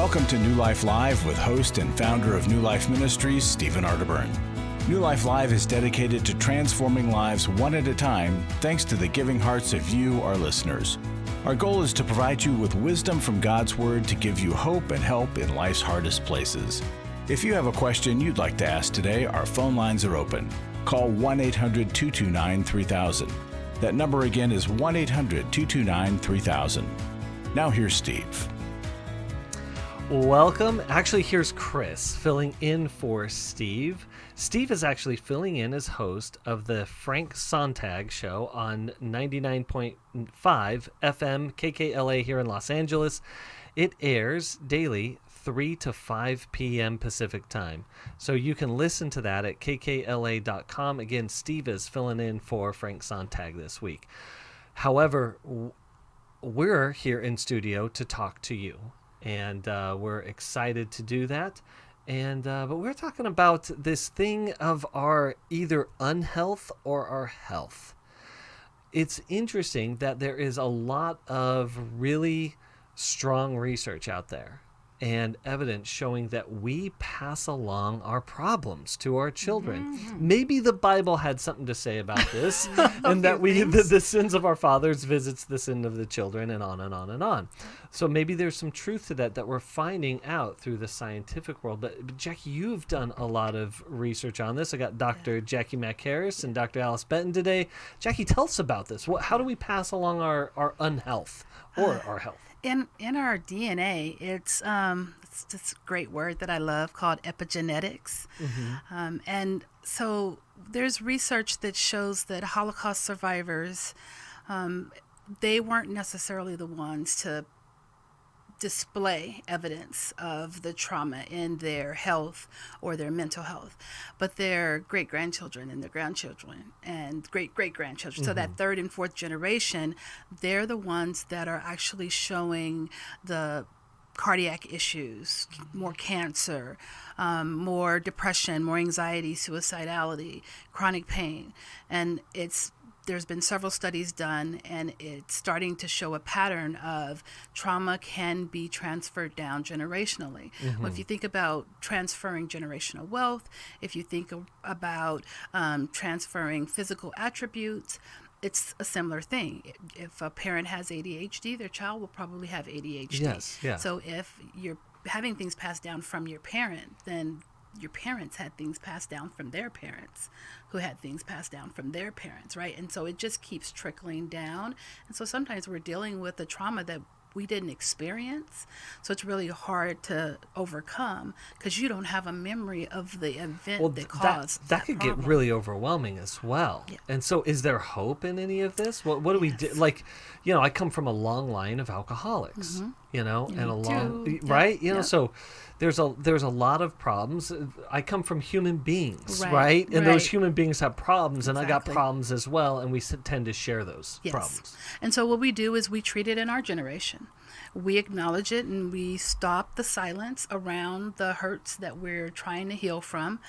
Welcome to New Life Live with host and founder of New Life Ministries, Stephen Arterburn. New Life Live is dedicated to transforming lives one at a time, thanks to the giving hearts of you, our listeners. Our goal is to provide you with wisdom from God's Word to give you hope and help in life's hardest places. If you have a question you'd like to ask today, our phone lines are open. Call 1-800-229-3000. That number again is 1-800-229-3000. Now here's Steve. Welcome. Actually, here's Chris filling in for Steve. Steve is actually filling in as host of the Frank Sontag show on 99.5 FM KKLA here in Los Angeles. It airs daily 3 to 5 p.m. Pacific time. So you can listen to that at kkla.com. Again, Steve is filling in for Frank Sontag this week. However, we're here in studio to talk to you, and we're excited to do that. And but we're talking about this thing of our either unhealth or our health. It's interesting that there is a lot of really strong research out there and evidence showing that we pass along our problems to our children. Mm-hmm. Maybe the Bible had something to say about this, and that the sins of our fathers visits the sin of the children, and on and on and on. So maybe there's some truth to that we're finding out through the scientific world. But Jackie, you've done a lot of research on this. I got Dr. Jackie McHarris and Dr. Alice Benton today. Jackie, tell us about this. How do we pass along our unhealth or our health? In our DNA, it's this great word that I love called epigenetics. Mm-hmm. And so there's research that shows that Holocaust survivors, they weren't necessarily the ones to display evidence of the trauma in their health or their mental health, but their great-grandchildren and their grandchildren and great-great-grandchildren. Mm-hmm. So that third and fourth generation, they're the ones that are actually showing the cardiac issues, more cancer, more depression, more anxiety, suicidality, chronic pain. And there's been several studies done, and it's starting to show a pattern of trauma can be transferred down generationally. Mm-hmm. Well, if you think about transferring generational wealth, if you think about transferring physical attributes, it's a similar thing. If a parent has ADHD, their child will probably have ADHD. Yes, yeah. So if you're having things passed down from your parent, then your parents had things passed down from their parents, who had things passed down from their parents, right? And so it just keeps trickling down. And so sometimes we're dealing with a trauma that we didn't experience. So it's really hard to overcome because you don't have a memory of the event that caused that could problem. Get really overwhelming as well. Yeah. And so is there hope in any of this? What do we do? Like, I come from a long line of alcoholics, Mm-hmm. and a long, right? So there's a lot of problems. I come from human beings, right? And those human beings have problems, and I got problems as well, and we tend to share those problems. And so what we do is we treat it in our generation. We acknowledge it, and we stop the silence around the hurts that we're trying to heal from.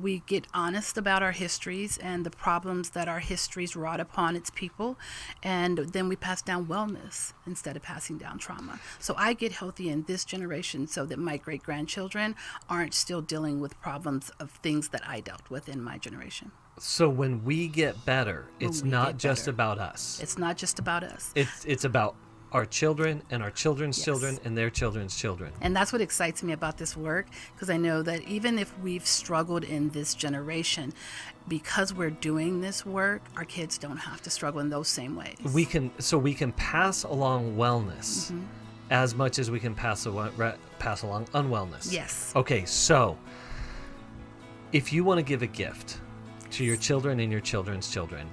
We get honest about our histories and the problems that our histories wrought upon its people, and then we pass down wellness instead of passing down trauma. So I get healthy in this generation so that my great-grandchildren aren't still dealing with problems of things that I dealt with in my generation. So when we get better, it's not just about us. It's not just about us. It's about our children and our children's children and their children's children. And that's what excites me about this work, because I know that even if we've struggled in this generation, because we're doing this work, our kids don't have to struggle in those same ways. We can pass along wellness as much as we can pass along unwellness. Yes. Okay, so if you want to give a gift to your children and your children's children,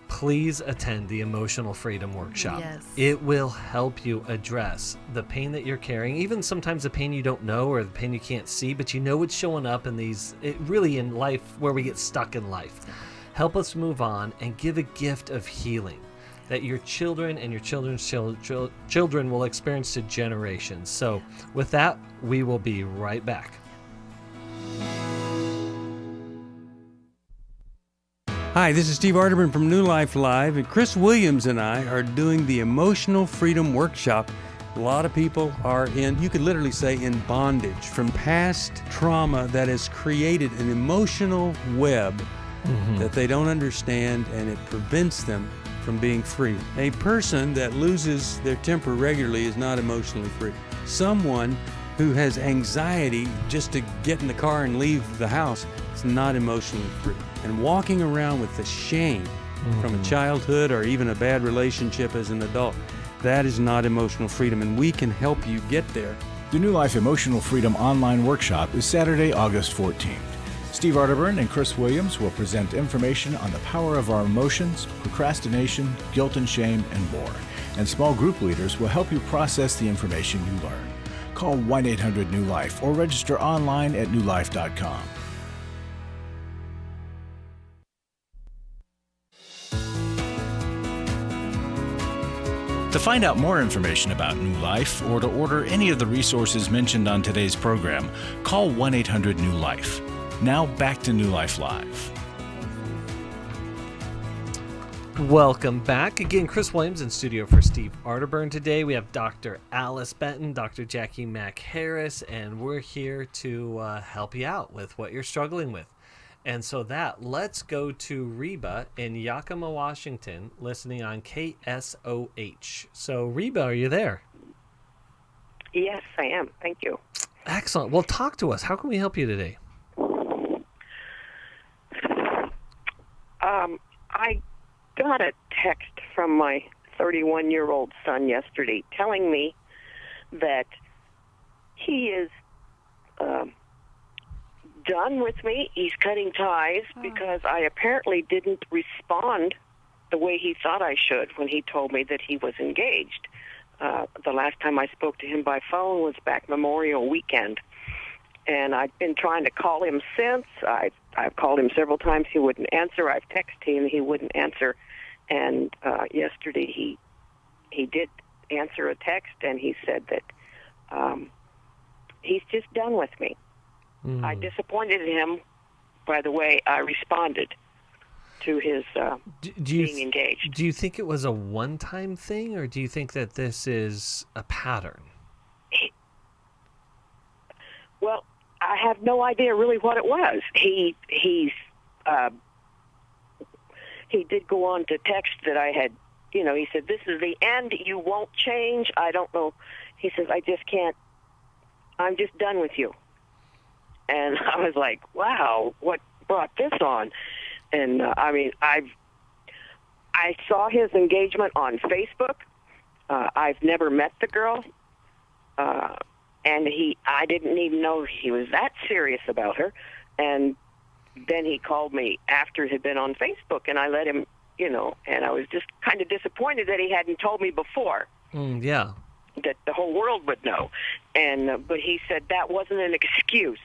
please attend the Emotional Freedom Workshop. Yes. It will help you address the pain that you're carrying, even sometimes the pain you don't know or the pain you can't see, but you know it's showing up in really in life where we get stuck in life. Help us move on and give a gift of healing that your children and your children's children will experience to generations. So with that, we will be right back. Hi, this is Steve Arterburn from New Life Live, and Chris Williams and I are doing the Emotional Freedom Workshop A lot of people are you could literally say, in bondage from past trauma that has created an emotional web that they don't understand, and it prevents them from being free. A person that loses their temper regularly is not emotionally free. Someone who has anxiety just to get in the car and leave the house is not emotionally free. And walking around with the shame from a childhood or even a bad relationship as an adult, that is not emotional freedom, and we can help you get there. The New Life Emotional Freedom online workshop is Saturday, August 14th. Steve Arterburn and Chris Williams will present information on the power of our emotions, procrastination, guilt and shame, and more. And small group leaders will help you process the information you learn. Call 1-800-NEW-LIFE or register online at newlife.com. To find out more information about New Life or to order any of the resources mentioned on today's program, call 1-800-NEW-LIFE. Now back to New Life Live. Welcome back. Again, Chris Williams in studio for Steve Arterburn. Today we have Dr. Alice Benton, Dr. Jackie Mack Harris, and we're here to help you out with what you're struggling with. And so let's go to Rheeba in Yakima, Washington, listening on KSOH. So Rheeba, are you there? Yes, I am. Thank you. Excellent. Well, talk to us. How can we help you today? I got a text from my 31-year-old son yesterday telling me that he is done with me. He's cutting ties because I apparently didn't respond the way he thought I should when he told me that he was engaged. The last time I spoke to him by phone was back Memorial Weekend. And I've been trying to call him since. I've called him several times. He wouldn't answer. I've texted him. He wouldn't answer. And yesterday he did answer a text, and he said that he's just done with me. I disappointed him by the way I responded to his being engaged. Do you think it was a one-time thing, or do you think that this is a pattern? Well, I have no idea really what it was. He did go on to text that I had, he said, "This is the end. You won't change." I don't know. He says, "I just can't. I'm just done with you." And I was like, wow, what brought this on? And I saw his engagement on Facebook. I've never met the girl. And I didn't even know he was that serious about her. And then he called me after it had been on Facebook, and I let him, and I was just kind of disappointed that he hadn't told me before. Yeah. That the whole world would know. And but he said that wasn't an excuse.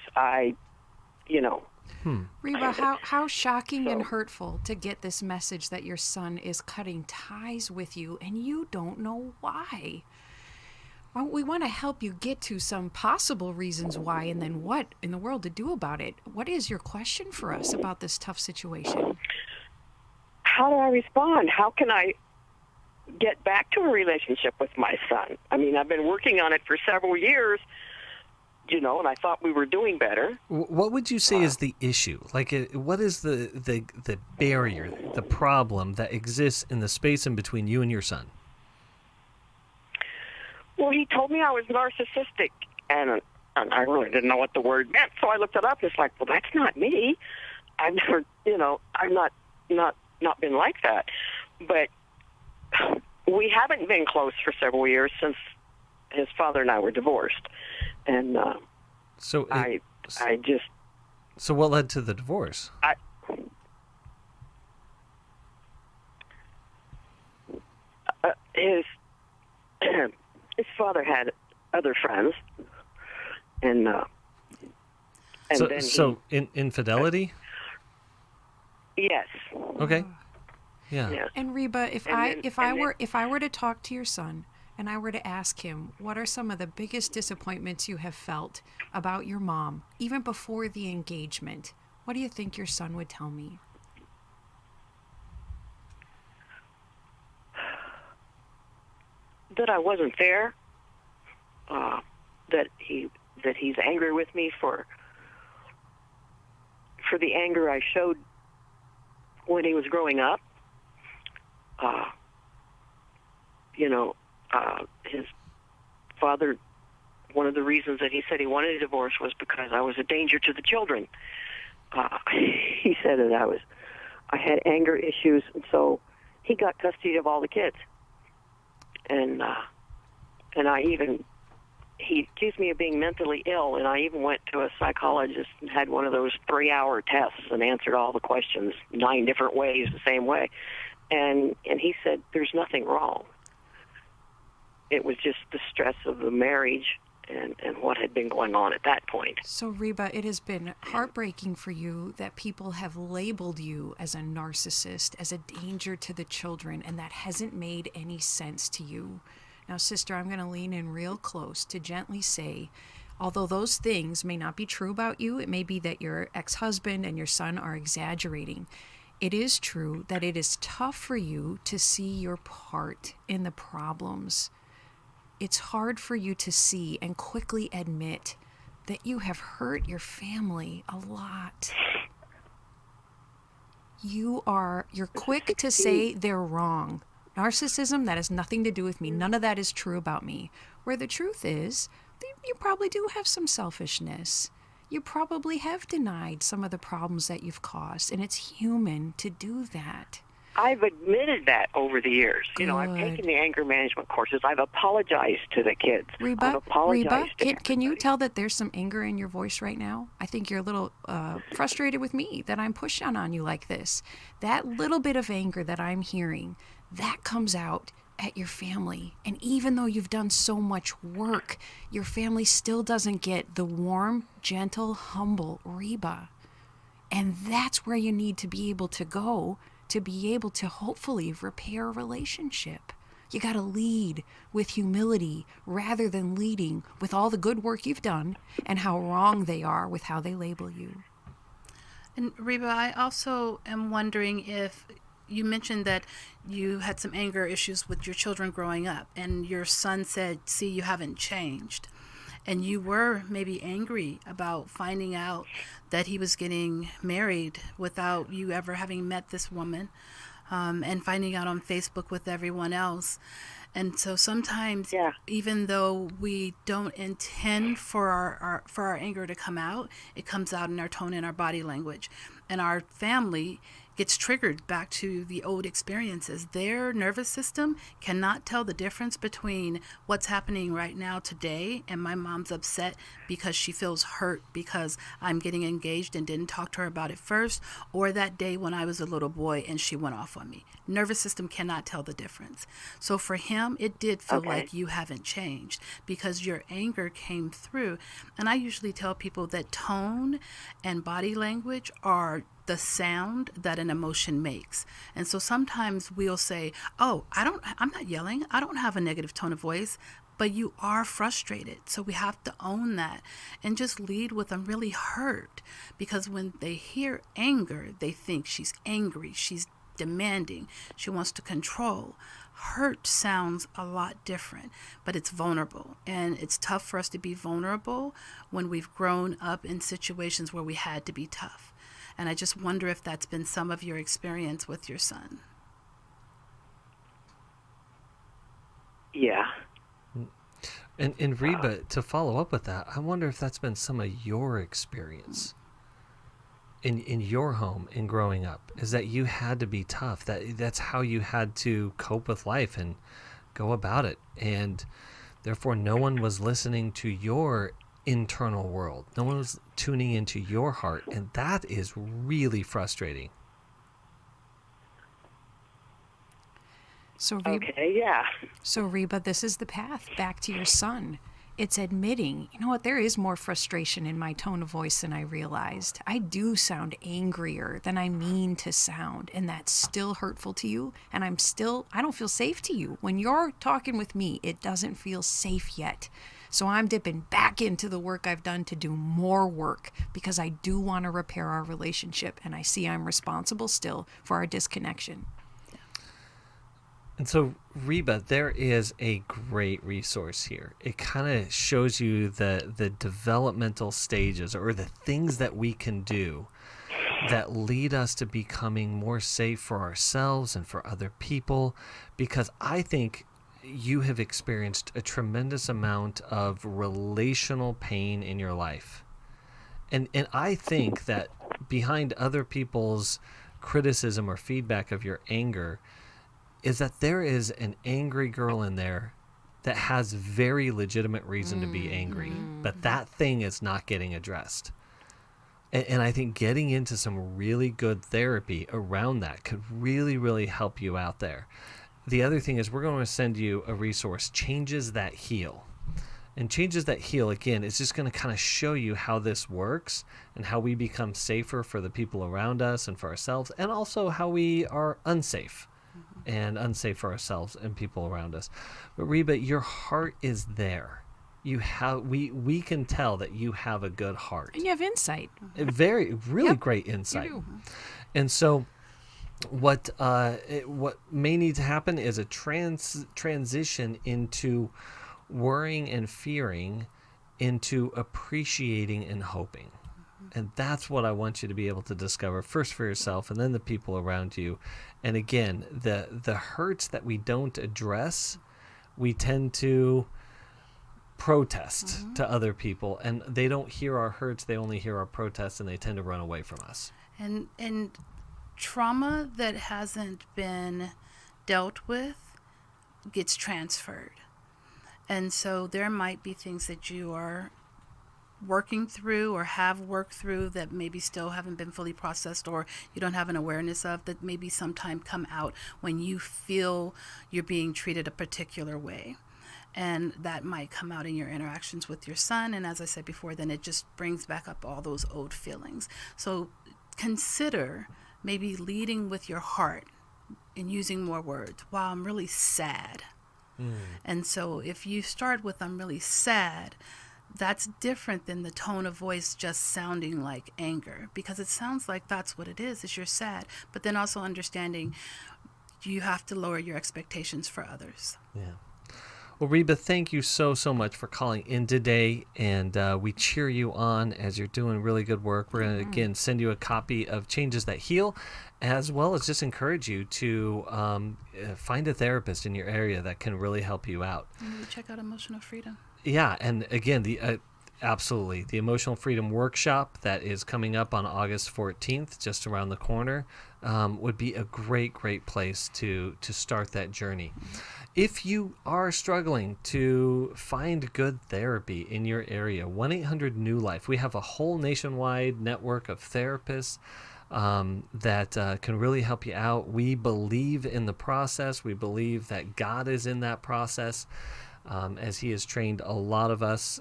Rheeba, how shocking and hurtful to get this message that your son is cutting ties with you and you don't know why. Well, we want to help you get to some possible reasons why, and then what in the world to do about it. What is your question for us about this tough situation? How do I respond? How can I get back to a relationship with my son? I mean, I've been working on it for several years, and I thought we were doing better. What would you say is the issue? Like, what is the barrier, the problem that exists in the space in between you and your son? Well, he told me I was narcissistic, and I really didn't know what the word meant, so I looked it up. It's like, well, that's not me. I've never, I've not been like that. But we haven't been close for several years since his father and I were divorced, and So what led to the divorce? His father had other friends, and then infidelity. Yes. Okay. Yeah. Yes. And Rheeba, if I were to talk to your son and I were to ask him, what are some of the biggest disappointments you have felt about your mom, even before the engagement, what do you think your son would tell me? That I wasn't there, that he's angry with me for the anger I showed when he was growing up. His father, one of the reasons that he said he wanted a divorce was because I was a danger to the children. He said that I had anger issues, and so he got custody of all the kids. And he accused me of being mentally ill, and I even went to a psychologist and had one of those 3-hour tests and answered all the questions 9 different ways, the same way. And he said, there's nothing wrong. It was just the stress of the marriage and what had been going on at that point. So, Rheeba, it has been heartbreaking for you that people have labeled you as a narcissist, as a danger to the children, and that hasn't made any sense to you. Now, sister, I'm going to lean in real close to gently say, although those things may not be true about you, it may be that your ex-husband and your son are exaggerating. It is true that it is tough for you to see your part in the problems. It's hard for you to see and quickly admit that you have hurt your family a lot. You're quick to say they're wrong. Narcissism, that has nothing to do with me. None of that is true about me. Where the truth is, you probably do have some selfishness. You probably have denied some of the problems that you've caused, and it's human to do that. I've admitted that over the years. Good. I've taken the anger management courses. I've apologized to the kids. Rheeba, can you tell that there's some anger in your voice right now? I think you're a little frustrated with me that I'm pushing on you like this. That little bit of anger that I'm hearing, that comes out at your family. And even though you've done so much work, your family still doesn't get the warm, gentle, humble Rheeba. And that's where you need to be able to go to be able to hopefully repair a relationship. You got to lead with humility rather than leading with all the good work you've done and how wrong they are with how they label you. And Rheeba, I also am wondering if you mentioned that you had some anger issues with your children growing up, and your son said, see, you haven't changed. And you were maybe angry about finding out that he was getting married without you ever having met this woman, and finding out on Facebook with everyone else. And so sometimes, even though we don't intend for our anger to come out, it comes out in our tone and our body language. And our family gets triggered back to the old experiences. Their nervous system cannot tell the difference between what's happening right now today and my mom's upset because she feels hurt because I'm getting engaged and didn't talk to her about it first, or that day when I was a little boy and she went off on me. Nervous system cannot tell the difference. So for him, it did feel like you haven't changed because your anger came through. And I usually tell people that tone and body language are the sound that an emotion makes. And so sometimes we'll say, oh, I'm not yelling. I don't have a negative tone of voice, but you are frustrated. So we have to own that and just lead with I'm really hurt, because when they hear anger, they think she's angry, she's demanding, she wants to control. Hurt sounds a lot different, but it's vulnerable, and it's tough for us to be vulnerable when we've grown up in situations where we had to be tough. And I just wonder if that's been some of your experience with your son. Yeah. And Rheeba, to follow up with that, I wonder if that's been some of your experience in your home in growing up, is that you had to be tough. That's how you had to cope with life and go about it. And therefore, no one was listening to your internal world. No one was tuning into your heart, and that is really frustrating. So Rheeba, this is the path back to your son. It's admitting, you know what, there is more frustration in my tone of voice than I realized. I do sound angrier than I mean to sound, and that's still hurtful to you, and I don't feel safe to you. When you're talking with me, it doesn't feel safe yet. So I'm dipping back into the work I've done to do more work because I do want to repair our relationship, and I see I'm responsible still for our disconnection. And so, Rheeba, there is a great resource here. It kind of shows you the developmental stages or the things that we can do that lead us to becoming more safe for ourselves and for other people, because I think you have experienced a tremendous amount of relational pain in your life. And I think that behind other people's criticism or feedback of your anger is that there is an angry girl in there that has very legitimate reason to be angry, but that thing is not getting addressed. And I think getting into some really good therapy around that could really, really help you out there. The other thing is we're going to send you a resource, Changes That Heal. And Changes That Heal, again, is just going to kind of show you how this works and how we become safer for the people around us and for ourselves, and also how we are unsafe and unsafe for ourselves and people around us. But Rheeba, your heart is there. You have we can tell that you have a good heart. And you have insight. Really great insight. You do. And so what may need to happen is a transition into worrying and fearing into appreciating and hoping. And that's what I want you to be able to discover first for yourself and then the people around you. And again, the hurts that we don't address, we tend to protest to other people, and they don't hear our hurts, they only hear our protests, and they tend to run away from us. And trauma that hasn't been dealt with gets transferred. And so there might be things that you are working through or have worked through that maybe still haven't been fully processed, or you don't have an awareness of, that maybe sometime come out when you feel you're being treated a particular way. And that might come out in your interactions with your son. And as I said before, then it just brings back up all those old feelings. So consider maybe leading with your heart and using more words. Wow, I'm really sad. And so if you start with I'm really sad, that's different than the tone of voice just sounding like anger, because it sounds like that's what it is you're sad. But then also understanding you have to lower your expectations for others. Yeah. Well, Rheeba, thank you so much for calling in today, and we cheer you on as you're doing really good work. We're going to, again, send you a copy of Changes That Heal, as well as just encourage you to find a therapist in your area that can really help you out. And maybe check out Emotional Freedom. Yeah, and again, absolutely, the Emotional Freedom Workshop that is coming up on August 14th, just around the corner, would be a great place to start that journey. If you are struggling to find good therapy in your area, 1-800-NEW-LIFE. We have a whole nationwide network of therapists that can really help you out. We believe in the process. We believe that God is in that process, as He has trained a lot of us,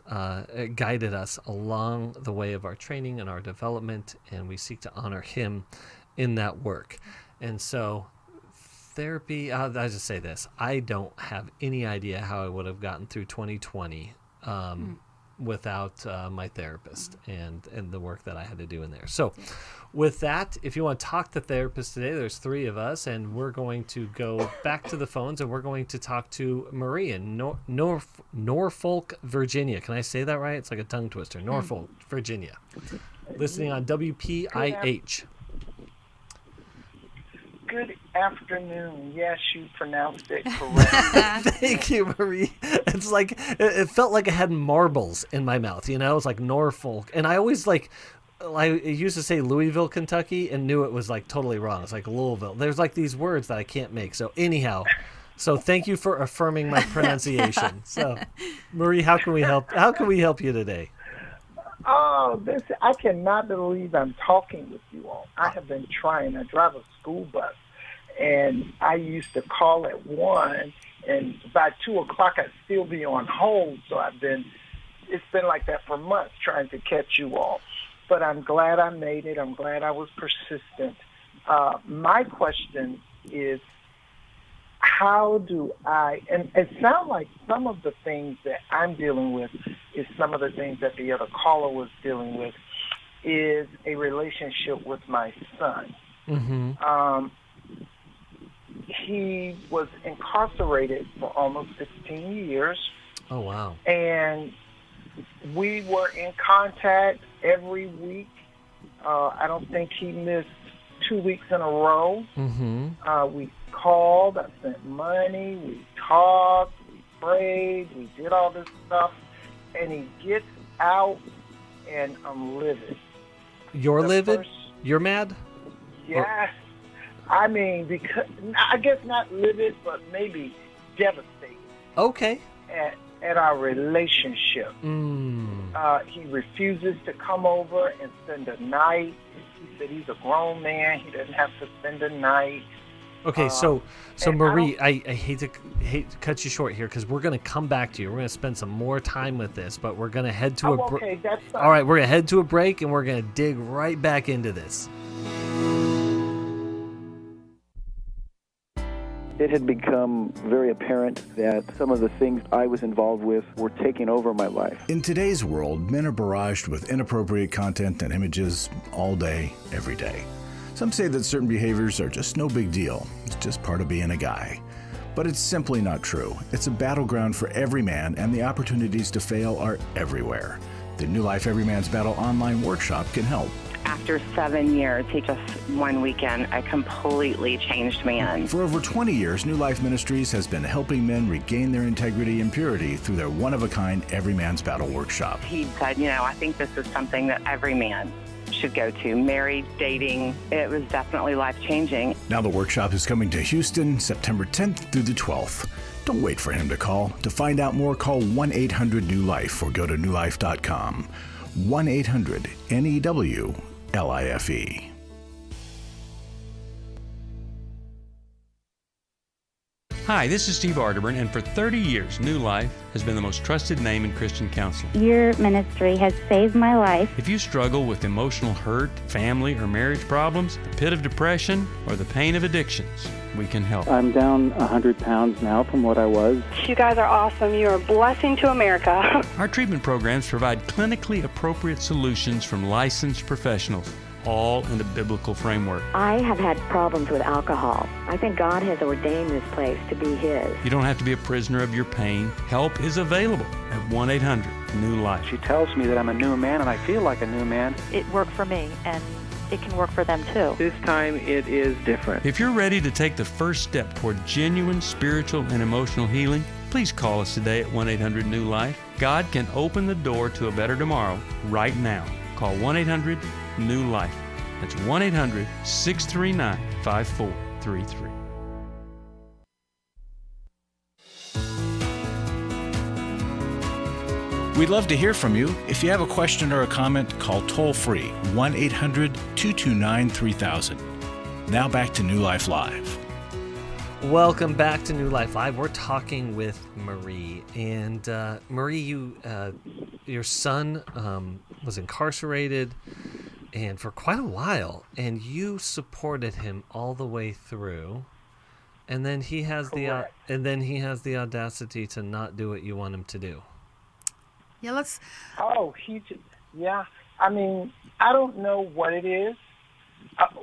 guided us along the way of our training and our development, and we seek to honor Him in that work. And so therapy, I'll just say this. I don't have any idea how I would have gotten through 2020 without my therapist and the work that I had to do in there. So with that, if you want to talk to therapists today, there's 3 of us, and we're going to go back to the phones, and we're going to talk to Marie in Norfolk, Virginia. Can I say that right? It's like a tongue twister. Norfolk, Virginia. Listening on WPIH. Good afternoon. Yes, you pronounced it correctly. Thank you, Marie. It's like it felt like I had marbles in my mouth. It's like Norfolk, and I always I used to say Louisville, Kentucky, and knew it was like totally wrong. It's like Louisville. There's like these words that I can't make. So anyhow, thank you for affirming my pronunciation. So, Marie, how can we help? How can we help you today? Oh, I cannot believe I'm talking with you all. I have been trying. I drive a school bus, and I used to call at 1, and by 2 o'clock I'd still be on hold. So it's been like that for months trying to catch you all. But I'm glad I made it. I'm glad I was persistent. My question is, how do and it sounds like some of the things that I'm dealing with is some of the things that the other caller was dealing with, is a relationship with my son. Mm-hmm. he was incarcerated for almost 16 years. Oh, wow. And we were in contact every week. I don't think he missed 2 weeks in a row. Mm-hmm. We called, I sent money, we talked, we prayed, we did all this stuff, and he gets out, and I'm livid. You're livid? You're mad? Yeah. I mean, because I guess not livid, but maybe devastated. Okay. At our relationship. He refuses to come over and spend a night. He said he's a grown man. He doesn't have to spend a night. Okay, so Marie, I hate to cut you short here because we're going to come back to you. We're going to spend some more time with this, but we're going to head to a break. Okay, that's fine. All right, we're going to head to a break, and we're going to dig right back into this. It had become very apparent that some of the things I was involved with were taking over my life. In today's world, men are barraged with inappropriate content and images all day, every day. Some say that certain behaviors are just no big deal. It's just part of being a guy. But it's simply not true. It's a battleground for every man, and the opportunities to fail are everywhere. The New Life Every Man's Battle online workshop can help. After 7 years, he just one weekend, a completely changed man. For over 20 years, New Life Ministries has been helping men regain their integrity and purity through their one-of-a-kind Every Man's Battle workshop. He said, I think this is something that every man should go to. Married, dating, it was definitely life-changing. Now the workshop is coming to Houston, September 10th through the 12th. Don't wait for him to call. To find out more, call 1-800-NEW-LIFE or go to newlife.com. 1-800-NEW-LIFE. Hi, this is Steve Arterburn, and for 30 years, New Life has been the most trusted name in Christian counseling. Your ministry has saved my life. If you struggle with emotional hurt, family or marriage problems, the pit of depression, or the pain of addictions, we can help. I'm down 100 pounds now from what I was. You guys are awesome. You are a blessing to America. Our treatment programs provide clinically appropriate solutions from licensed professionals, all in a biblical framework. I have had problems with alcohol. I think God has ordained this place to be His. You don't have to be a prisoner of your pain. Help is available at 1-800-NEW-LIFE. She tells me that I'm a new man, and I feel like a new man. It worked for me, and it can work for them too. This time it is different. If you're ready to take the first step toward genuine spiritual and emotional healing, please call us today at 1-800-NEW-LIFE. God can open the door to a better tomorrow right now. Call 1-800-NEW-LIFE. That's 1-800-639-5433. We'd love to hear from you. If you have a question or a comment, call toll-free 1-800-229-3000. Now back to New Life Live. Welcome back to New Life Live. We're talking with Marie. And Marie, your son was incarcerated and for quite a while, and you supported him all the way through. And then he has the audacity to not do what you want him to do. Yeah, let's. Oh, I mean, I don't know what it is.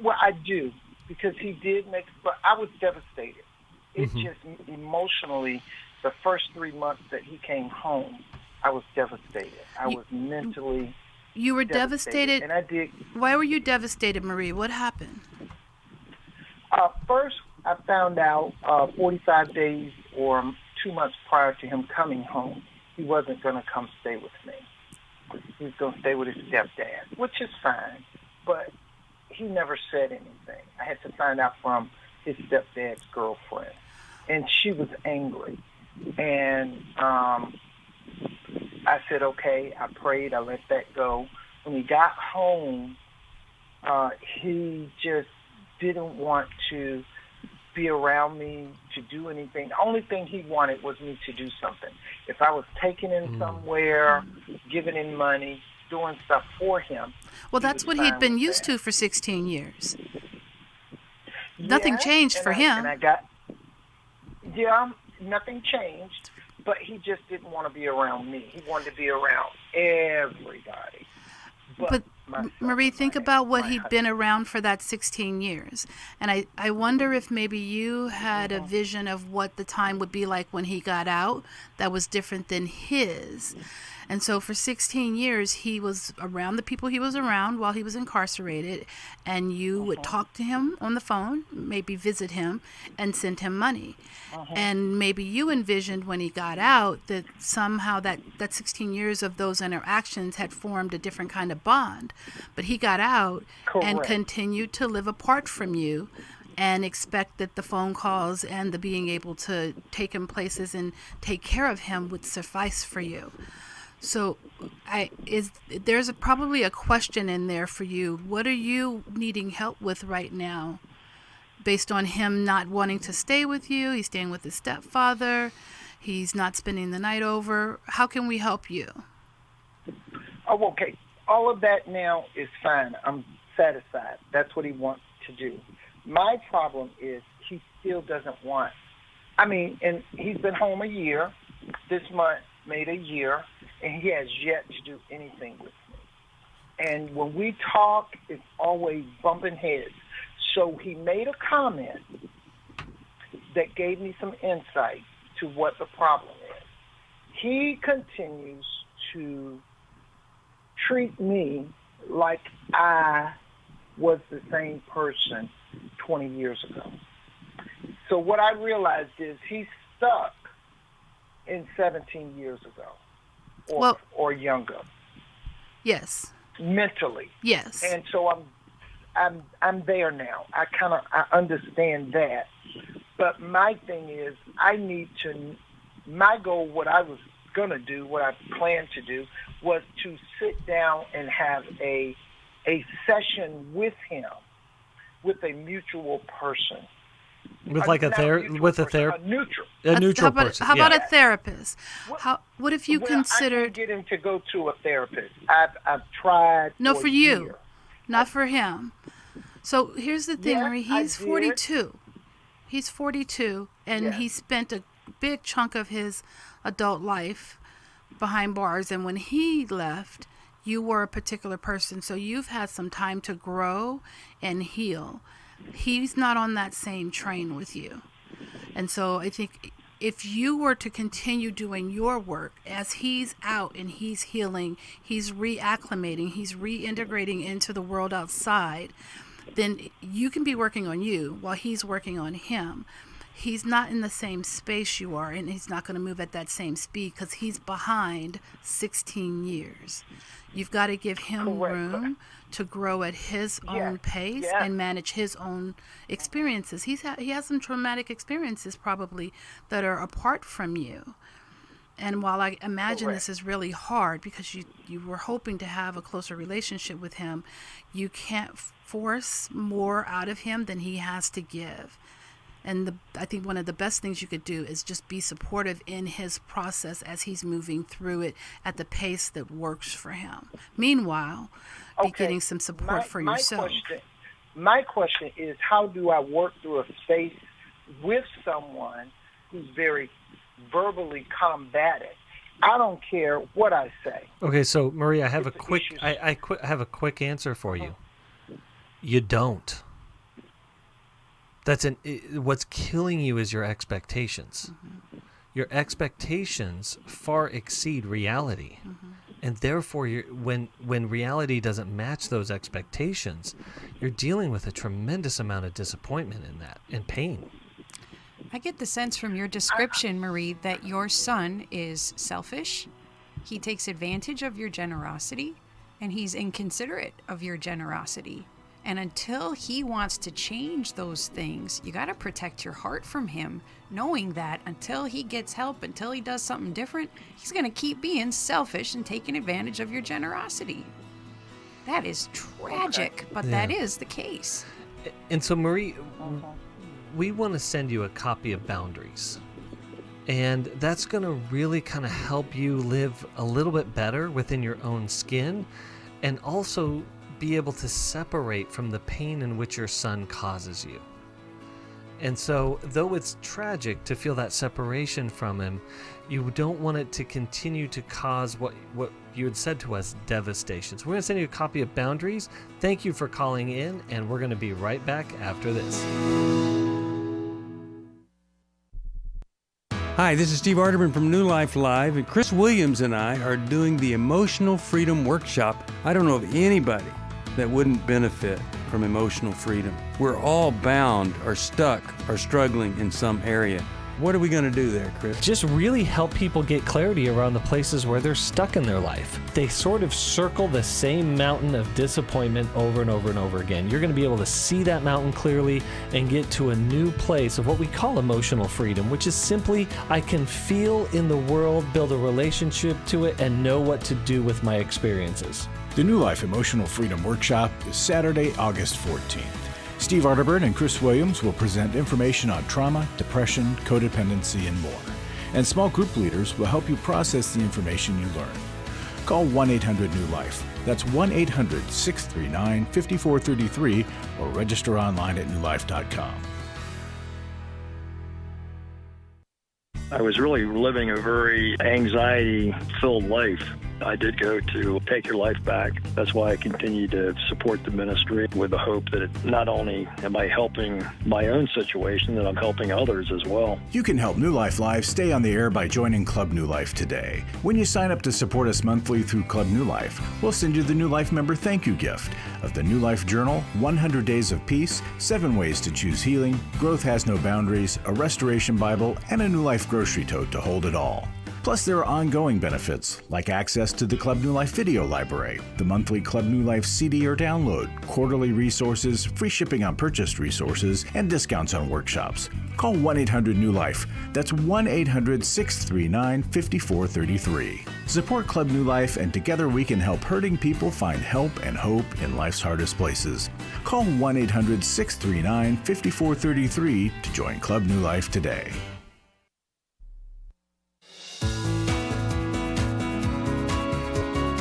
Well, I do, because he did but I was devastated. It just emotionally, the first 3 months that he came home, I was devastated. I was mentally. You were devastated. And I did. Why were you devastated, Marie? What happened? First, I found out 45 days or 2 months prior to him coming home, he wasn't going to come stay with me. He was going to stay with his stepdad, which is fine. But he never said anything. I had to find out from his stepdad's girlfriend. And she was angry. And I said, okay, I prayed, I let that go. When he got home, he just didn't want to be around me to do anything. The only thing he wanted was me to do something. If I was taking him somewhere, giving him money, doing stuff for him. Well, that's what he'd been used to for 16 years. Nothing changed for him. Nothing changed, but he just didn't want to be around me. He wanted to be around everybody. But Marie, think about what he'd been around for that 16 years. And I wonder if maybe you had a vision of what the time would be like when he got out that was different than his. And so for 16 years, he was around the people he was around while he was incarcerated, and you would talk to him on the phone, maybe visit him, and send him money. And maybe you envisioned when he got out that somehow that 16 years of those interactions had formed a different kind of bond. But he got out and continued to live apart from you, and expect that the phone calls and the being able to take him places and take care of him would suffice for you. So there's probably a question in there for you. What are you needing help with right now? Based on him not wanting to stay with you, he's staying with his stepfather, he's not spending the night over. How can we help you? Oh, okay. All of that now is fine. I'm satisfied. That's what he wants to do. My problem is he still doesn't want. And he's been home a year. This month made a year, and he has yet to do anything with me. And when we talk, it's always bumping heads. So he made a comment that gave me some insight to what the problem is. He continues to treat me like I was the same person 20 years ago. So what I realized is he's stuck in 17 years ago or younger. Yes. Mentally. Yes. And so I'm there now. I understand that. But my thing is my goal, what I was going to do, what I planned to do, was to sit down and have a session with him, with a mutual person. With like a therapist? A neutral. A neutral person. How about a therapist? What if you considered... I can get him to go to a therapist. I've tried. No, for you. Year. Not for him. So here's the thing, Marie. He's 42. He's 42, and he spent a big chunk of his adult life behind bars. And when he left, you were a particular person. So you've had some time to grow and heal. He's not on that same train with you. And so I think if you were to continue doing your work as he's out and he's healing, he's reacclimating, he's reintegrating into the world outside, then you can be working on you while he's working on him. He's not in the same space you are, and he's not going to move at that same speed because he's behind 16 years. You've got to give him room to grow at his own pace and manage his own experiences. He has some traumatic experiences probably that are apart from you. And while I imagine this is really hard because you were hoping to have a closer relationship with him, you can't force more out of him than he has to give. And I think one of the best things you could do is just be supportive in his process as he's moving through it at the pace that works for him. Meanwhile, be getting some support for yourself. My question is, how do I work through a space with someone who's very verbally combative? I don't care what I say. Okay, so Marie, I have a quick I have a quick answer for you. You don't. What's killing you is your expectations. Mm-hmm. Your expectations far exceed reality. Mm-hmm. And therefore, when reality doesn't match those expectations, you're dealing with a tremendous amount of disappointment in that and pain. I get the sense from your description, Marie, that your son is selfish. He takes advantage of your generosity, and he's inconsiderate of your generosity. And until he wants to change those things, you got to protect your heart from him, knowing that until he gets help, until he does something different, he's going to keep being selfish and taking advantage of your generosity. That is tragic, but that is the case. And so, Marie, we want to send you a copy of Boundaries. And that's going to really kind of help you live a little bit better within your own skin, and also be able to separate from the pain in which your son causes you. And so, though it's tragic to feel that separation from him, you don't want it to continue to cause what you had said to us, devastation. So we're going to send you a copy of Boundaries. Thank you for calling in, and we're going to be right back after this. Hi, this is Steve Arterburn from New Life Live, and Chris Williams and I are doing the Emotional Freedom Workshop. I don't know of anybody that wouldn't benefit from emotional freedom. We're all bound or stuck or struggling in some area. What are we going to do there, Chris? Just really help people get clarity around the places where they're stuck in their life. They sort of circle the same mountain of disappointment over and over and over again. You're going to be able to see that mountain clearly and get to a new place of what we call emotional freedom, which is simply I can feel in the world, build a relationship to it, and know what to do with my experiences. The New Life Emotional Freedom Workshop is Saturday, August 14th. Steve Arterburn and Chris Williams will present information on trauma, depression, codependency, and more. And small group leaders will help you process the information you learn. Call 1-800-NEW-LIFE. That's 1-800-639-5433 or register online at newlife.com. I was really living a very anxiety-filled life. I did go to Take Your Life Back. That's why I continue to support the ministry with the hope that not only am I helping my own situation, that I'm helping others as well. You can help New Life Live stay on the air by joining Club New Life today. When you sign up to support us monthly through Club New Life, we'll send you the New Life member thank you gift of the New Life Journal, 100 Days of Peace, 7 Ways to Choose Healing, Growth Has No Boundaries, a Restoration Bible, and a New Life grocery tote to hold it all. Plus, there are ongoing benefits, like access to the Club New Life video library, the monthly Club New Life CD or download, quarterly resources, free shipping on purchased resources, and discounts on workshops. Call 1-800-NEW-LIFE. That's 1-800-639-5433. Support Club New Life, and together we can help hurting people find help and hope in life's hardest places. Call 1-800-639-5433 to join Club New Life today.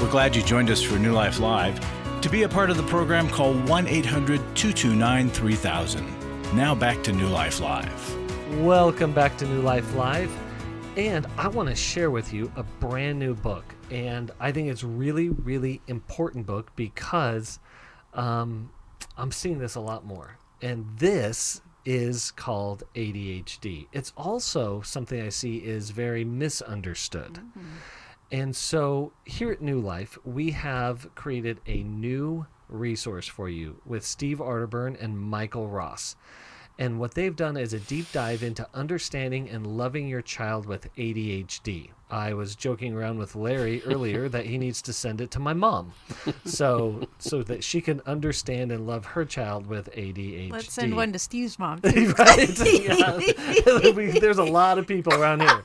We're glad you joined us for New Life Live. To be a part of the program, call 1-800-229-3000. Now back to New Life Live. Welcome back to New Life Live. And I want to share with you a brand new book. And I think it's really, really important book because I'm seeing this a lot more. And this is called ADHD. It's also something I see is very misunderstood. Mm-hmm. And so here at New Life, we have created a new resource for you with Steve Arterburn and Michael Ross. And what they've done is a deep dive into understanding and loving your child with ADHD. I was joking around with Larry earlier that he needs to send it to my mom so that she can understand and love her child with ADHD. Let's send one to Steve's mom, too. Right? Yeah. There's a lot of people around here.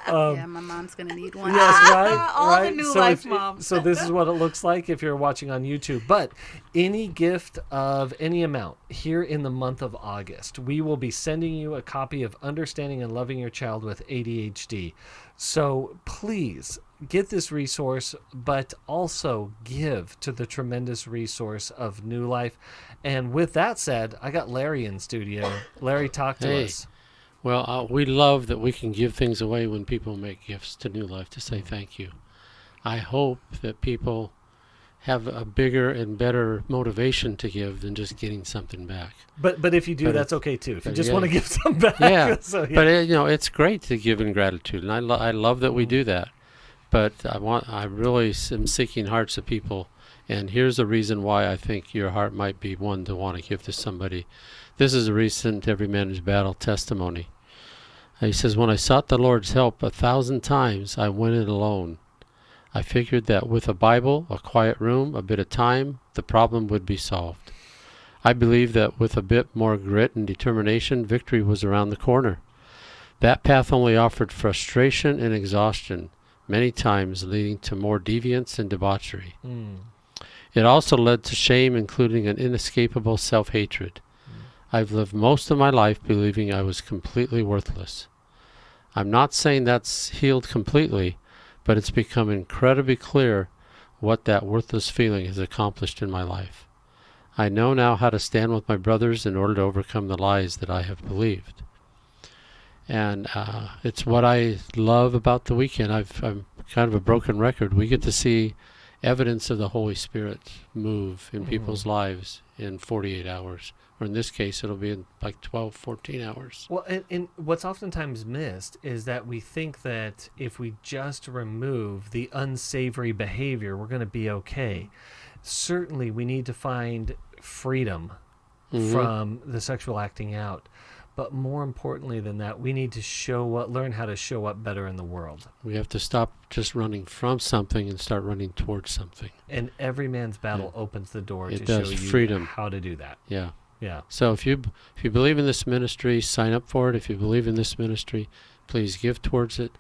Yeah, my mom's going to need one. Yes, right? All right? the New Life moms. So this is what it looks like if you're watching on YouTube. But any gift of any amount here in the month of August, we will be sending you a copy of Understanding and Loving Your Child with ADHD. So please get this resource, but also give to the tremendous resource of New Life. And with that said, I got Larry in studio. Larry, talk to us. Well, we love that we can give things away when people make gifts to New Life to say thank you. I hope that people have a bigger and better motivation to give than just getting something back. But if you do, that's okay too. If you just want to give some back. Yeah, so, yeah. But it's great to give in gratitude, and I love that we do that. But I really am seeking hearts of people, and here's the reason why I think your heart might be one to want to give to somebody. This is a recent Every Man's Battle testimony. He says, when I sought the Lord's help 1,000 times, I went it alone. I figured that with a Bible, a quiet room, a bit of time, the problem would be solved. I believed that with a bit more grit and determination, victory was around the corner. That path only offered frustration and exhaustion, many times leading to more deviance and debauchery. It also led to shame, including an inescapable self-hatred. I've lived most of my life believing I was completely worthless. I'm not saying that's healed completely, but it's become incredibly clear what that worthless feeling has accomplished in my life. I know now how to stand with my brothers in order to overcome the lies that I have believed. And it's what I love about the weekend. I'm kind of a broken record. We get to see evidence of the Holy Spirit move in people's lives in 48 hours. Or in this case, it'll be in like 12, 14 hours. Well, and what's oftentimes missed is that we think that if we just remove the unsavory behavior, we're going to be okay. Certainly, we need to find freedom from the sexual acting out. But more importantly than that, we need to learn how to show up better in the world. We have to stop just running from something and start running towards something. And every man's battle opens the door to does. show you Freedom. how to do that. Yeah. Yeah. So if you believe in this ministry, sign up for it. If you believe in this ministry, please give towards it.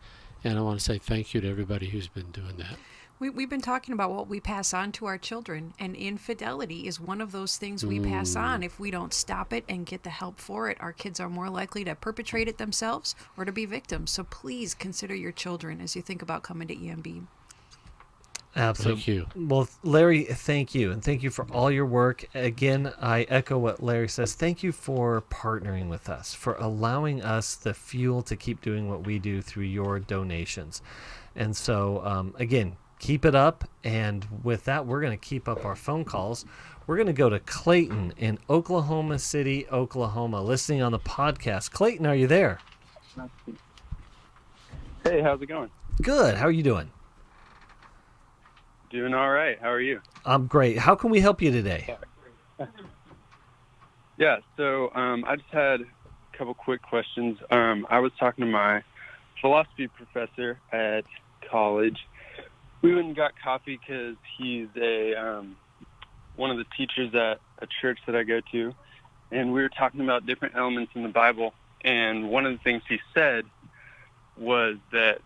And I want to say thank you to everybody who's been doing that. We've been talking about what we pass on to our children, and infidelity is one of those things we pass on. If we don't stop it and get the help for it, our kids are more likely to perpetrate it themselves or to be victims. So please consider your children as you think about coming to EMB. Absolutely. Thank you. Well, Larry, thank you. And thank you for all your work. Again, I echo what Larry says. Thank you for partnering with us, for allowing us the fuel to keep doing what we do through your donations. And so, again, keep it up. And with that, we're going to keep up our phone calls. We're going to go to Clayton in Oklahoma City, Oklahoma, listening on the podcast. Clayton, are you there? Hey, how's it going? Good. How are you doing? Doing all right. How are you? I'm great. How can we help you today? Yeah, so I just had a couple quick questions. I was talking to my philosophy professor at college. We went and got coffee because he's one of the teachers at a church that I go to, and we were talking about different elements in the Bible. And one of the things he said was that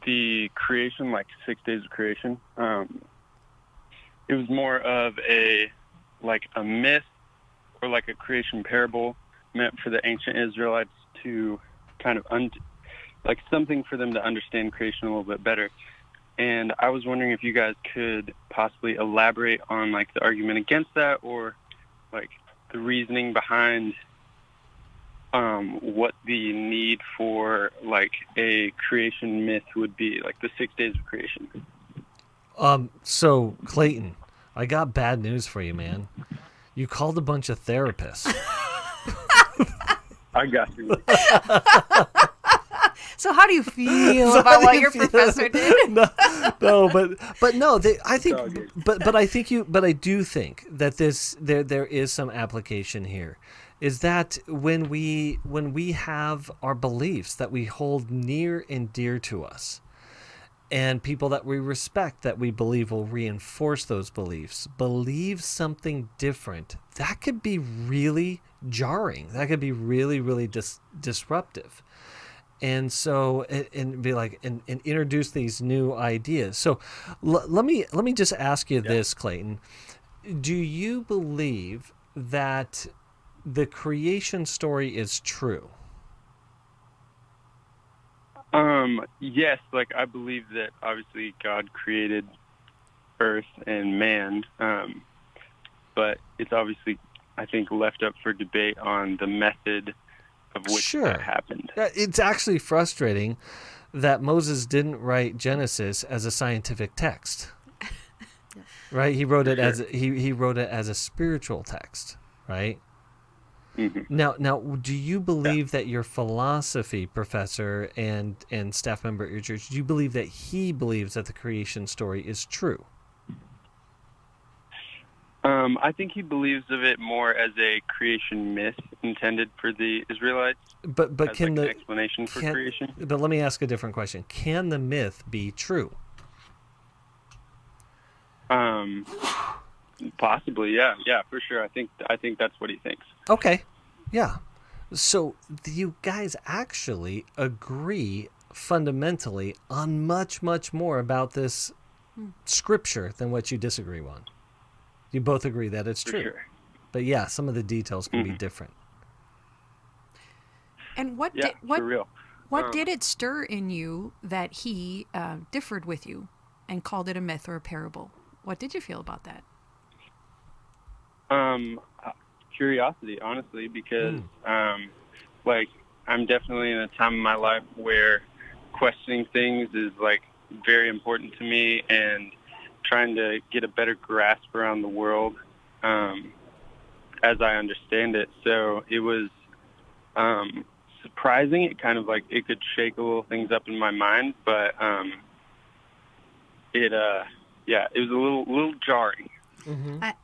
the creation, like 6 days of creation, it was more of a myth or like a creation parable meant for the ancient Israelites to kind of like something for them to understand creation a little bit better. And I was wondering if you guys could possibly elaborate on like the argument against that, or like the reasoning behind what the need for like a creation myth would be, like the 6 days of creation. So Clayton, I got bad news for you, man. You called a bunch of therapists. I got you. So how do you feel about what your professor did? But I do think that there is some application here. Is that when we have our beliefs that we hold near and dear to us, and people that we respect that we believe will reinforce those beliefs, believe something different, that could be really jarring. That could be really, really disruptive. And so, and be like, and introduce these new ideas. So, let me just ask you this, Clayton. Do you believe that the creation story is true? Yes, like I believe that obviously God created Earth and man, but it's obviously, I think, left up for debate on the method of which that happened. It's actually frustrating that Moses didn't write Genesis as a scientific text, right? He wrote it as he wrote it as a spiritual text, right? Mm-hmm. Now, do you believe that your philosophy professor and staff member at your church, do you believe that he believes that the creation story is true? I think he believes of it more as a creation myth intended for the Israelites. But as can like the an explanation for creation? But let me ask a different question. Can the myth be true? Possibly, yeah, for sure. I think that's what he thinks. Okay, yeah. So you guys actually agree fundamentally on much more about this scripture than what you disagree on. You both agree that it's true. Sure. But yeah, some of the details can be different. And what did it stir in you that he differed with you and called it a myth or a parable? What did you feel about that? Curiosity, honestly, because like I'm definitely in a time in my life where questioning things is like very important to me, and trying to get a better grasp around the world as I understand it. So it was surprising. It kind of like it could shake a little things up in my mind, but it was a little jarring.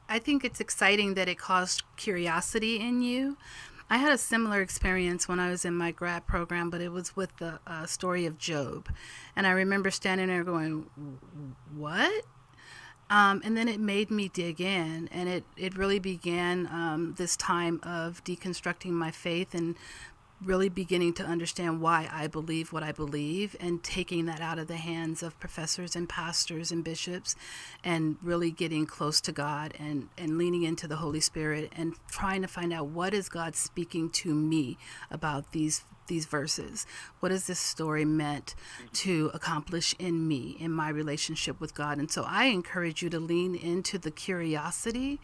I think it's exciting that it caused curiosity in you. I had a similar experience when I was in my grad program, but it was with the story of Job. And I remember standing there going, what? And then it made me dig in, and it really began this time of deconstructing my faith and really beginning to understand why I believe what I believe, and taking that out of the hands of professors and pastors and bishops, and really getting close to God and leaning into the Holy Spirit and trying to find out, what is God speaking to me about these verses? What is this story meant to accomplish in me, in my relationship with God? And so I encourage you to lean into the curiosity,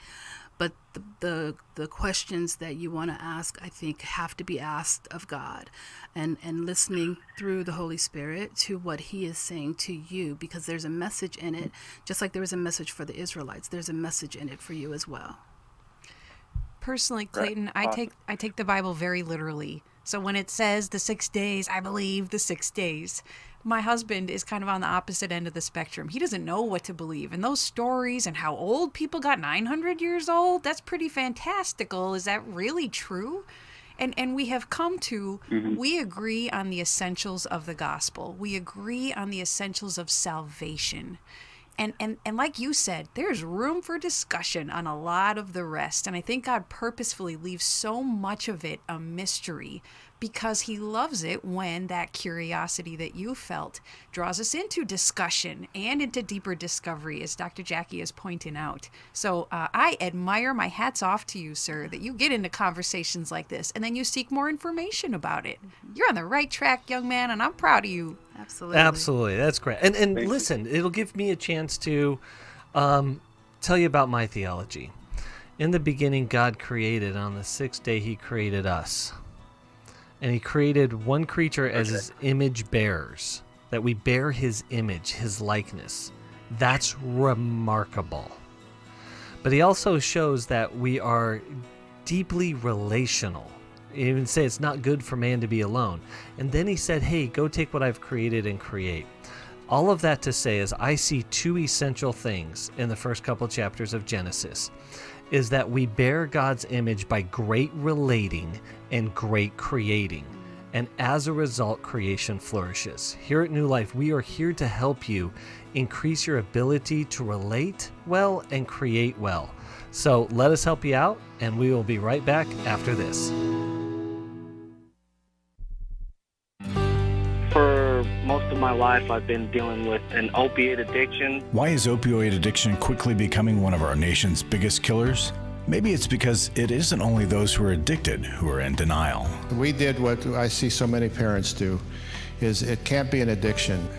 but the questions that you want to ask, I think, have to be asked of God, and listening through the Holy Spirit to what He is saying to you, because there's a message in it. Just like there was a message for the Israelites, there's a message in it for you as well. Personally, Clayton, I take the Bible very literally. So when it says the 6 days, I believe the 6 days. My husband is kind of on the opposite end of the spectrum. He doesn't know what to believe. And those stories and how old people got 900 years old, that's pretty fantastical. Is that really true? And we have come to, we agree on the essentials of the gospel. We agree on the essentials of salvation. And like you said, there's room for discussion on a lot of the rest. And I think God purposefully leaves so much of it a mystery, because He loves it when that curiosity that you felt draws us into discussion and into deeper discovery, as Dr. Jackie is pointing out. So I admire, my hat's off to you, sir, that you get into conversations like this and then you seek more information about it. You're on the right track, young man, and I'm proud of you. Absolutely. That's great. And listen, it'll give me a chance to tell you about my theology. In the beginning, God created. On the sixth day, He created us. And He created one creature as His image bearers, that we bear His image, His likeness. That's remarkable. But He also shows that we are deeply relational. He even say it's not good for man to be alone. And then He said, hey, go take what I've created and create. All of that to say is, I see two essential things in the first couple chapters of Genesis, is that we bear God's image by great relating and great creating. And as a result, creation flourishes. Here at New Life, we are here to help you increase your ability to relate well and create well. So let us help you out, and we will be right back after this. For most of my life, I've been dealing with an opiate addiction. Why is opioid addiction quickly becoming one of our nation's biggest killers? Maybe it's because it isn't only those who are addicted who are in denial. We did what I see so many parents do, is it can't be an addiction.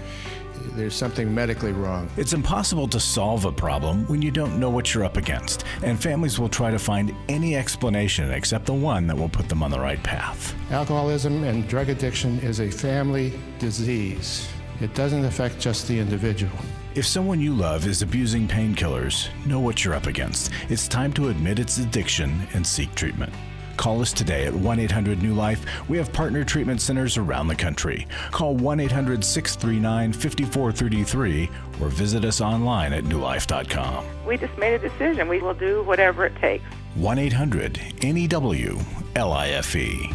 There's something medically wrong. It's impossible to solve a problem when you don't know what you're up against, and families will try to find any explanation except the one that will put them on the right path. Alcoholism and drug addiction is a family disease. It doesn't affect just the individual. If someone you love is abusing painkillers, know what you're up against. It's time to admit its addiction and seek treatment. Call us today at 1-800-NEW-LIFE. We have partner treatment centers around the country. Call 1-800-639-5433 or visit us online at newlife.com. We just made a decision. We will do whatever it takes. 1-800-NEW-LIFE.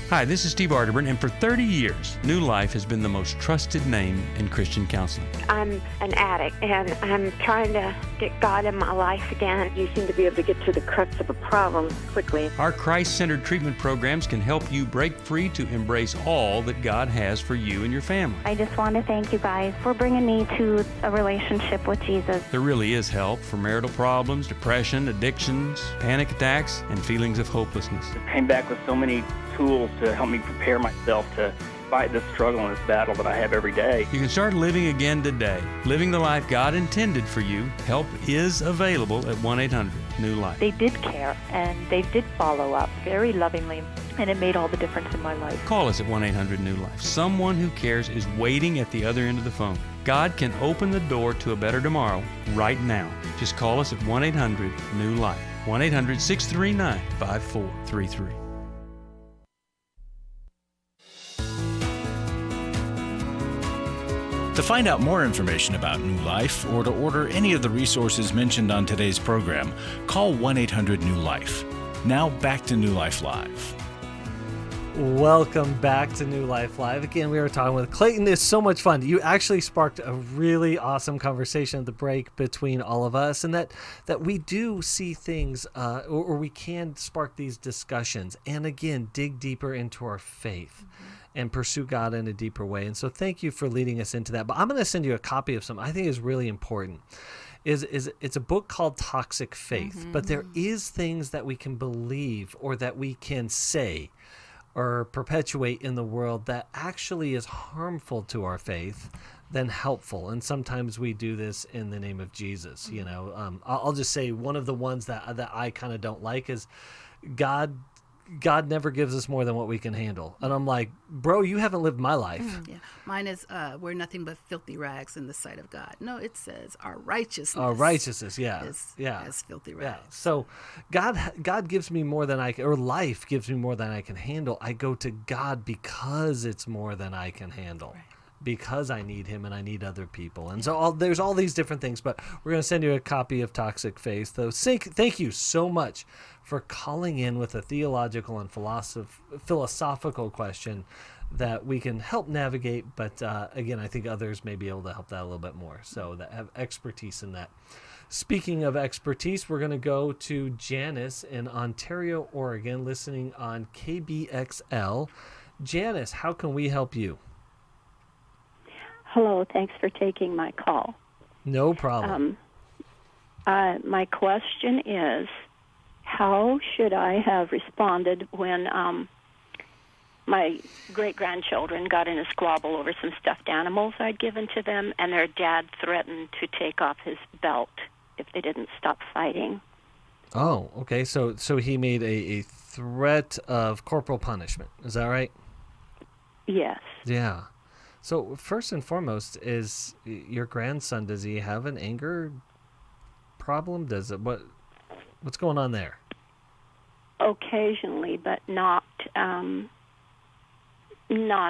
Hi, this is Steve Arterburn, and for 30 years, New Life has been the most trusted name in Christian counseling. I'm an addict, and I'm trying to get God in my life again. You seem to be able to get to the crux of a problem quickly. Our Christ-centered treatment programs can help you break free to embrace all that God has for you and your family. I just want to thank you guys for bringing me to a relationship with Jesus. There really is help for marital problems, depression, addictions, panic attacks, and feelings of hopelessness. I came back with so many tools to help me prepare myself to fight this struggle and this battle that I have every day. You can start living again today, living the life God intended for you. Help is available at 1-800-NEW-LIFE. They did care, and they did follow up very lovingly, and it made all the difference in my life. Call us at 1-800-NEW-LIFE. Someone who cares is waiting at the other end of the phone. God can open the door to a better tomorrow right now. Just call us at 1-800-NEW-LIFE. 1-800-639-5433. To find out more information about New Life or to order any of the resources mentioned on today's program, call 1-800-NEW-LIFE. Now back to New Life Live. Welcome back to New Life Live. Again, we were talking with Clayton. It's so much fun. You actually sparked a really awesome conversation at the break between all of us, and that we do see things, or we can spark these discussions, and again, dig deeper into our faith and pursue God in a deeper way. And so thank you for leading us into that. But I'm going to send you a copy of something I think is really important. It's a book called Toxic Faith, but there is things that we can believe or that we can say or perpetuate in the world that actually is harmful to our faith than helpful. And sometimes we do this in the name of Jesus. You know, I'll just say one of the ones that I kind of don't like is God never gives us more than what we can handle. And I'm like, bro, you haven't lived my life. Yeah. Mine is, we're nothing but filthy rags in the sight of God. No, it says our righteousness. Is filthy rags. Yeah. So God gives me more than I can, or life gives me more than I can handle. I go to God because it's more than I can handle. Right. Because I need him and I need other people. And so there's all these different things, but we're going to send you a copy of Toxic Faith. Though, thank you so much for calling in with a theological and philosophical question that we can help navigate. But again, I think others may be able to help that a little bit more, so that have expertise in that. Speaking of expertise, we're going to go to Janice in Ontario, Oregon, listening on KBXL. Janice, how can we help you? Hello, thanks for taking my call. No problem. My question is, how should I have responded when my great-grandchildren got in a squabble over some stuffed animals I'd given to them, and their dad threatened to take off his belt if they didn't stop fighting? Oh, okay. So he made a threat of corporal punishment. Is that right? Yes. Yeah. So first and foremost, is your grandson, does he have an anger problem? What's going on there? Occasionally, but not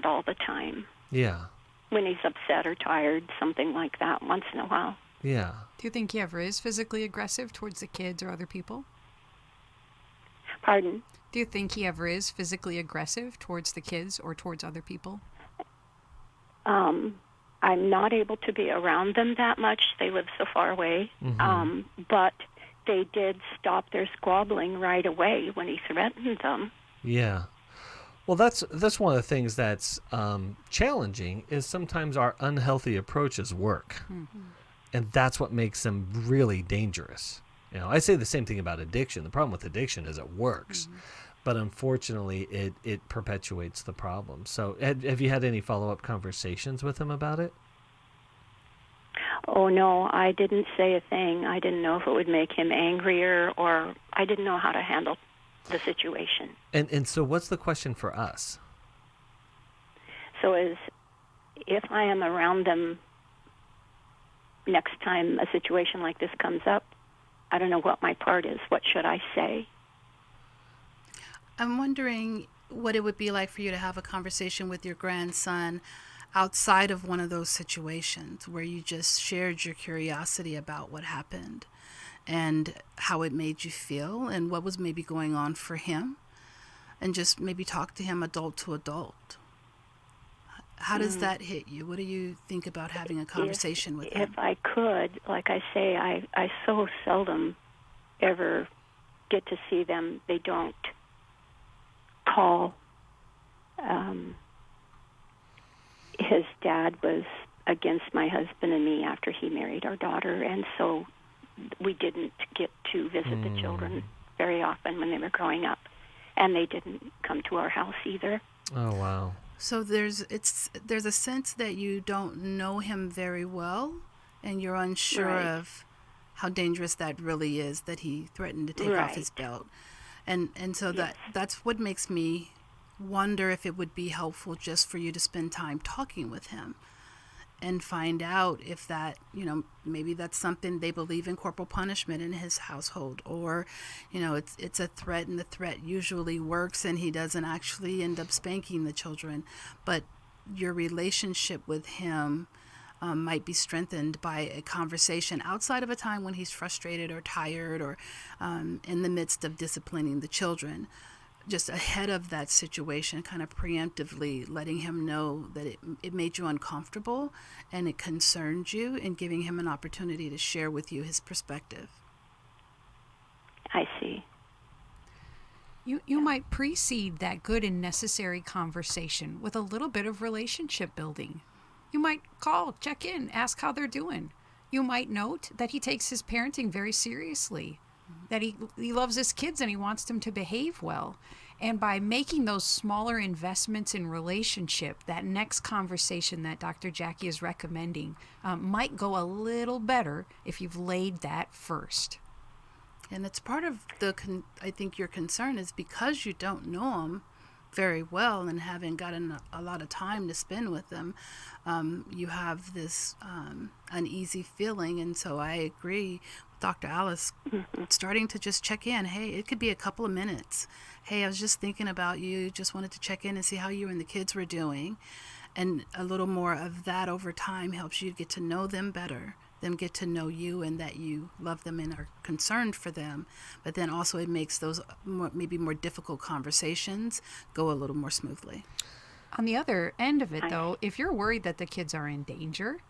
all the time. Yeah. When he's upset or tired, something like that, once in a while. Yeah. Do you think he ever is physically aggressive towards the kids or other people? Pardon? Do you think he ever is physically aggressive towards the kids or towards other people? I'm not able to be around them that much. They live so far away. But they did stop their squabbling right away when he threatened them. Yeah. Well, that's one of the things that's challenging is sometimes our unhealthy approaches work. And that's what makes them really dangerous. You know, I say the same thing about addiction. The problem with addiction is it works. But unfortunately, it perpetuates the problem. So have you had any follow-up conversations with him about it? Oh, no, I didn't say a thing. I didn't know if it would make him angrier, or I didn't know how to handle the situation. And so what's the question for us? So if I am around them next time a situation like this comes up, I don't know what my part is. What should I say? I'm wondering what it would be like for you to have a conversation with your grandson outside of one of those situations where you just shared your curiosity about what happened and how it made you feel and what was maybe going on for him, and just maybe talk to him adult to adult. How does that hit you? What do you think about having a conversation with him? If I could, like I say, I so seldom ever get to see them. They don't call. His dad was against my husband and me after he married our daughter, and so we didn't get to visit the children very often when they were growing up, and they didn't come to our house either. Oh, wow. So there's a sense that you don't know him very well, and you're unsure of how dangerous that really is, that he threatened to take off his belt. And so that's what makes me wonder if it would be helpful just for you to spend time talking with him and find out if that, maybe that's something they believe in, corporal punishment in his household, or, it's a threat and the threat usually works and he doesn't actually end up spanking the children. But your relationship with him might be strengthened by a conversation outside of a time when he's frustrated or tired or in the midst of disciplining the children. Just ahead of that situation, kind of preemptively letting him know that it made you uncomfortable and it concerned you, and giving him an opportunity to share with you his perspective. I see. You might precede that good and necessary conversation with a little bit of relationship building. You might call, check in, ask how they're doing. You might note that he takes his parenting very seriously, that he loves his kids and he wants them to behave well. And by making those smaller investments in relationship, that next conversation that Dr. Jackie is recommending might go a little better if you've laid that first. And it's part of I think your concern is because you don't know him very well and haven't gotten a lot of time to spend with them, you have this uneasy feeling. And so I agree with Dr. Alice, starting to just check in. Hey, it could be a couple of minutes. Hey, I was just thinking about you, just wanted to check in and see how you and the kids were doing. And a little more of that over time helps you get to know them better, them get to know you, and that you love them and are concerned for them. But then also it makes those maybe more difficult conversations go a little more smoothly. On the other end of it, though, if you're worried that the kids are in danger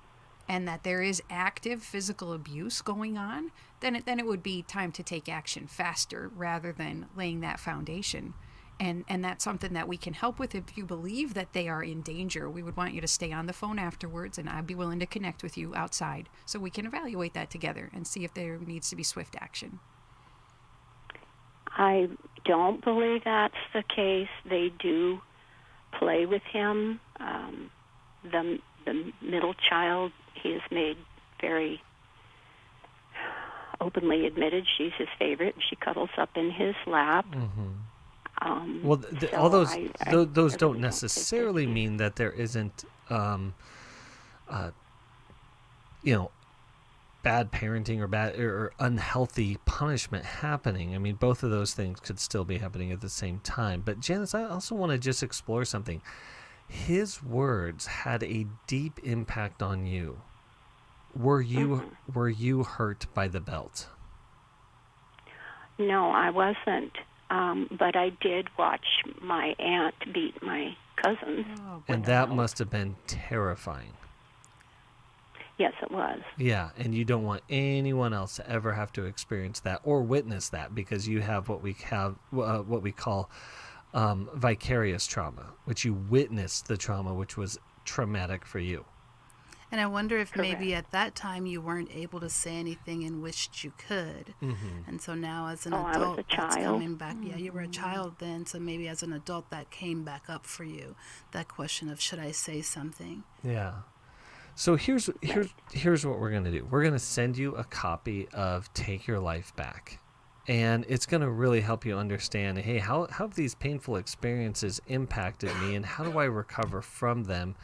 and that there is active physical abuse going on, then it would be time to take action faster rather than laying that foundation. And that's something that we can help with. If you believe that they are in danger, we would want you to stay on the phone afterwards, and I'd be willing to connect with you outside so we can evaluate that together and see if there needs to be swift action. I don't believe that's the case. They do play with him. The middle child, he has made very openly admitted she's his favorite. She cuddles up in his lap. Well, all those don't necessarily mean that there isn't, bad parenting or unhealthy punishment happening. I mean, both of those things could still be happening at the same time. But Janice, I also want to just explore something. His words had a deep impact on you. Were you hurt by the belt? No, I wasn't. But I did watch my aunt beat my cousin. And that must have been terrifying. Yes, it was. Yeah, and you don't want anyone else to ever have to experience that or witness that, because you have what we call vicarious trauma, which you witnessed the trauma, which was traumatic for you. And I wonder if maybe at that time you weren't able to say anything and wished you could. And so now as an adult, I was a that's child. coming back. Yeah, you were a child then, so maybe as an adult that came back up for you, that question of should I say something? Yeah. So here's what we're going to do. We're going to send you a copy of Take Your Life Back. And it's going to really help you understand, hey, how have these painful experiences impacted me, and how do I recover from them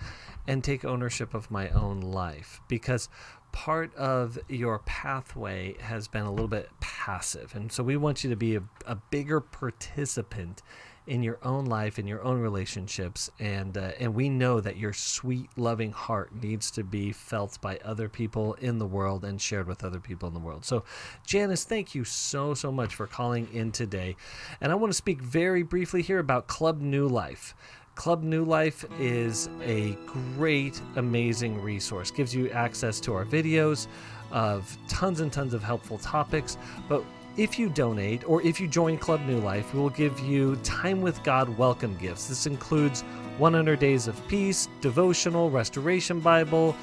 and take ownership of my own life? Because part of your pathway has been a little bit passive. And so we want you to be a bigger participant in your own life, in your own relationships, and we know that your sweet, loving heart needs to be felt by other people in the world and shared with other people in the world. So, Janice, thank you so much for calling in today. And I want to speak very briefly here about Club New Life. Club New Life is a great, amazing resource. Gives you access to our videos of tons and tons of helpful topics, but if you donate or if you join Club New Life, we will give you Time with God welcome gifts. This includes 100 Days of Peace, Devotional, Restoration Bible,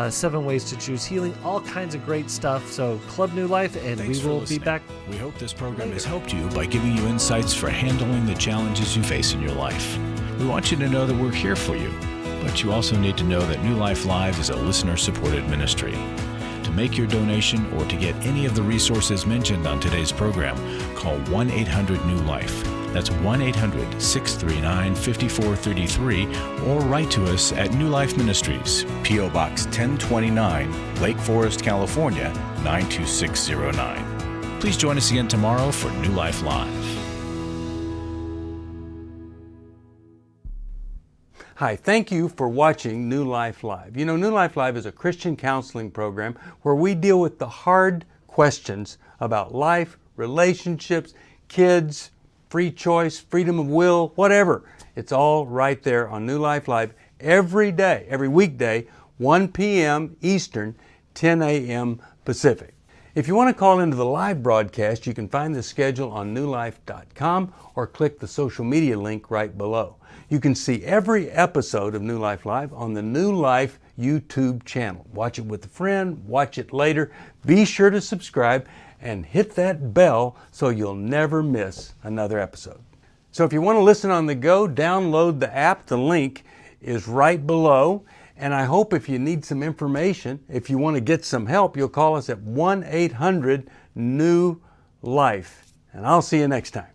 7 Ways to Choose Healing, all kinds of great stuff. So Club New Life, and Thanks we will for be listening. back. We hope this program has helped you by giving you insights for handling the challenges you face in your life. We want you to know that we're here for you, but you also need to know that New Life Live is a listener-supported ministry. To make your donation or to get any of the resources mentioned on today's program, call 1-800-NEW-LIFE. That's 1-800-639-5433, or write to us at New Life Ministries, P.O. Box 1029, Lake Forest, California, 92609. Please join us again tomorrow for New Life Live. Hi, thank you for watching New Life Live. You know, New Life Live is a Christian counseling program where we deal with the hard questions about life, relationships, kids, free choice, freedom of will, whatever. It's all right there on New Life Live every day, every weekday, 1 p.m. Eastern, 10 a.m. Pacific. If you want to call into the live broadcast, you can find the schedule on newlife.com or click the social media link right below. You can see every episode of New Life Live on the New Life YouTube channel. Watch it with a friend, watch it later. Be sure to subscribe and hit that bell so you'll never miss another episode. So if you want to listen on the go, download the app. The link is right below. And I hope if you need some information, if you want to get some help, you'll call us at 1-800-NEW-LIFE. And I'll see you next time.